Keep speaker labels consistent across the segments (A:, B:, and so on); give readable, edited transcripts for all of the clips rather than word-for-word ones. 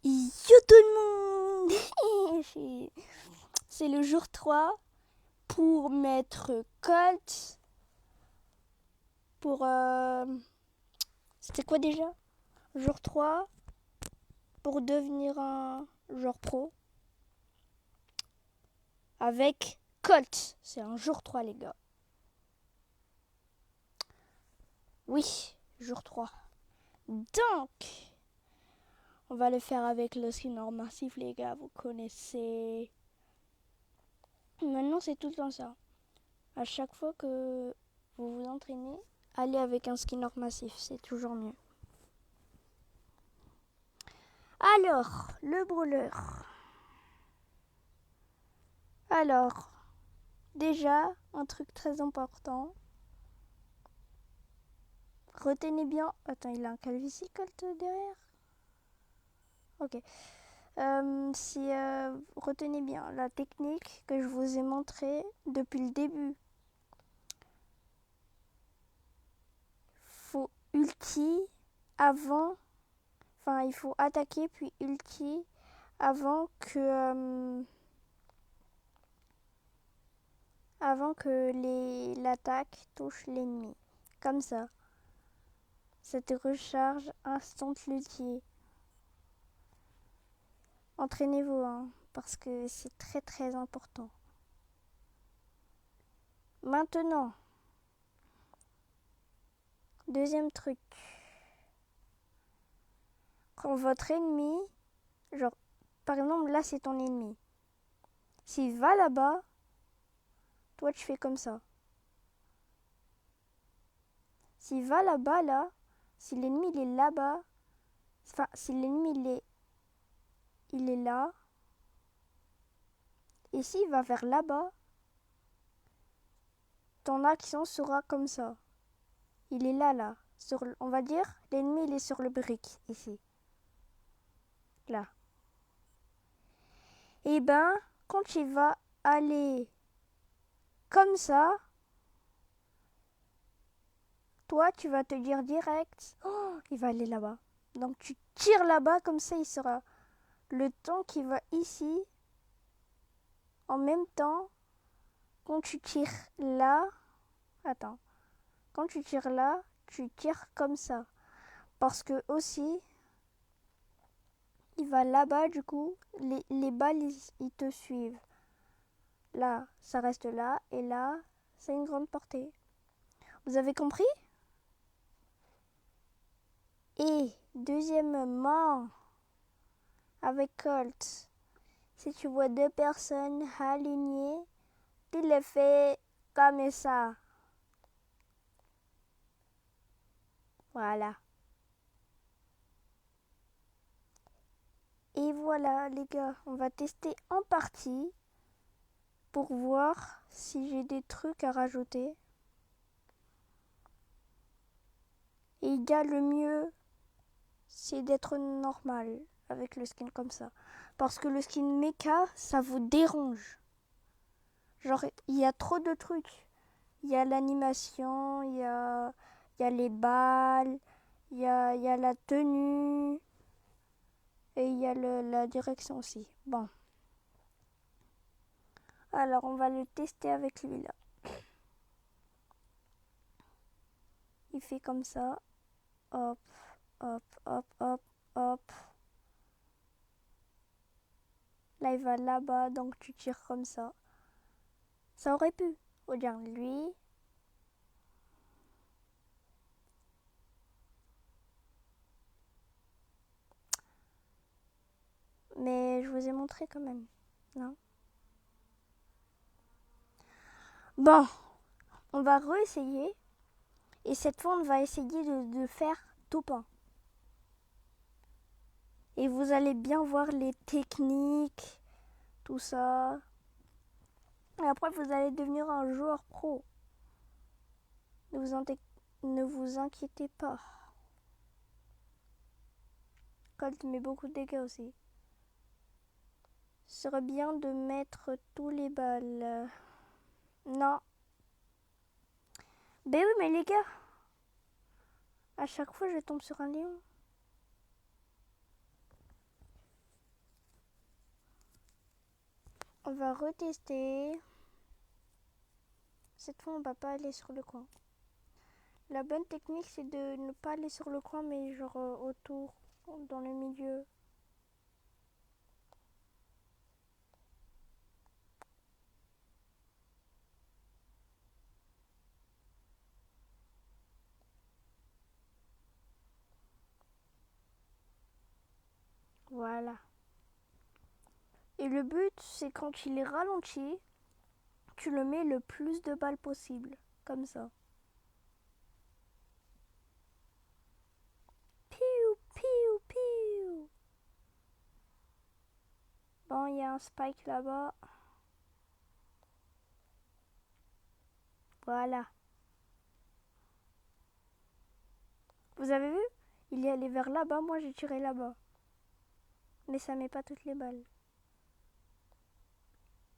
A: Yo tout le monde. C'est le jour 3 pour mettre Colt. Pour... C'était quoi déjà? Jour 3 pour devenir un joueur pro. Avec Colt. C'est un jour 3 les gars. Oui, jour 3. Donc, on va le faire avec le skin hors massif les gars. Vous connaissez. Maintenant c'est tout le temps ça. À chaque fois que vous vous entraînez, allez avec un skin hors massif. C'est toujours mieux. Alors, le brawler. Alors, déjà, un truc très important. Retenez bien. Attends, il a un calvitie Colt derrière. Ok. Retenez bien la technique que je vous ai montrée depuis le début. Faut ulti avant. Enfin, il faut attaquer puis ulti avant que l'attaque touche l'ennemi. Comme ça. Ça te recharge instant l'ulti. Entraînez-vous, hein, parce que c'est très très important. Maintenant, deuxième truc. Quand votre ennemi, genre, par exemple, là c'est ton ennemi. S'il va là-bas, toi tu fais comme ça. S'il va là-bas, là, si l'ennemi il est là-bas, enfin, si l'ennemi il est là, et s'il va vers là-bas, ton action sera comme ça. Il est là, là. On va dire, l'ennemi il est sur le brick, ici. Là. Et ben, quand il va aller comme ça, toi, tu vas te dire direct, oh, il va aller là-bas. Donc tu tires là-bas, comme ça il sera le temps qui va ici. En même temps, quand tu tires là, attends, quand tu tires là, tu tires comme ça. Parce que aussi, il va là-bas, du coup, les balles, ils te suivent. Là, ça reste là, et là, c'est une grande portée. Vous avez compris? Et deuxièmement, avec Colt, si tu vois deux personnes alignées, tu les fais comme ça. Voilà. Et voilà les gars, on va tester en partie pour voir si j'ai des trucs à rajouter. Et il y a le mieux, c'est d'être normal avec le skin comme ça. Parce que le skin mecha, ça vous dérange. Genre, il y a trop de trucs. Il y a l'animation, il y a les balles, il y a la tenue. Et il y a la direction aussi. Bon. Alors, on va le tester avec lui là. Il fait comme ça. Hop, hop, hop, hop, hop. Là, il va là-bas, donc tu tires comme ça. Ça aurait pu. Regarde, lui. Mais je vous ai montré quand même. Non? Bon, on va réessayer. Et cette fois, on va essayer de faire tout pain. Et vous allez bien voir les techniques, tout ça. Et après, vous allez devenir un joueur pro. Ne vous inquiétez pas. Colt met beaucoup de dégâts aussi. Ce serait bien de mettre tous les balles. Non. Ben oui, mais les gars, à chaque fois, je tombe sur un lion. On va retester. Cette fois, on va pas aller sur le coin. La bonne technique, c'est de ne pas aller sur le coin, mais genre autour, dans le milieu. Voilà. Et le but, c'est quand il est ralenti, tu le mets le plus de balles possible. Comme ça. Piou, piou, piou. Bon, il y a un spike là-bas. Voilà. Vous avez vu? Il est allé vers là-bas, moi j'ai tiré là-bas. Mais ça met pas toutes les balles.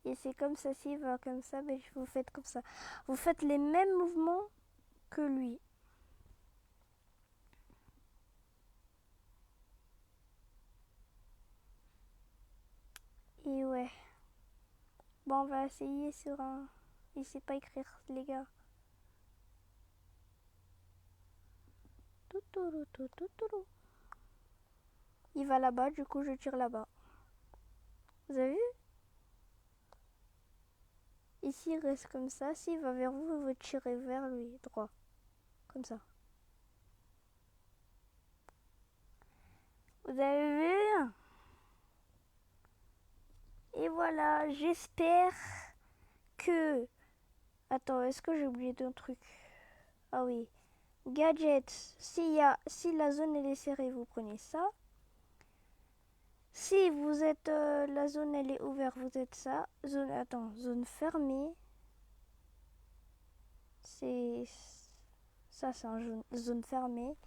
A: Et c'est comme ça, s'il va comme ça, ben vous faites comme ça. Vous faites les mêmes mouvements que lui. Et ouais. Bon, on va essayer sur un... Il sait pas écrire, les gars. Il va là-bas, du coup je tire là-bas. Vous avez vu? Ici il reste comme ça. S'il va vers vous, vous tirez vers lui, droit. Comme ça. Vous avez vu? Et voilà, j'espère que... Attends, est-ce que j'ai oublié d'un truc? Ah oui. Gadget, si la zone elle est serrée, vous prenez ça. Si vous êtes la zone elle est ouverte, vous êtes ça. Zone fermée. C'est ça, c'est une zone fermée.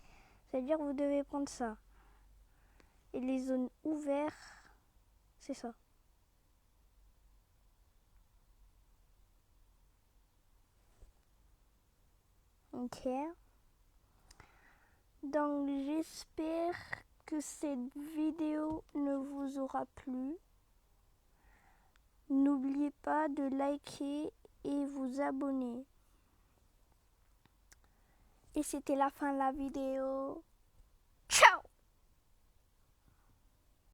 A: C'est-à-dire que vous devez prendre ça. Et les zones ouvertes, c'est ça. Ok. Donc j'espère que cette vidéo ne vous aura plu. N'oubliez pas de liker et vous abonner. Et c'était la fin de la vidéo.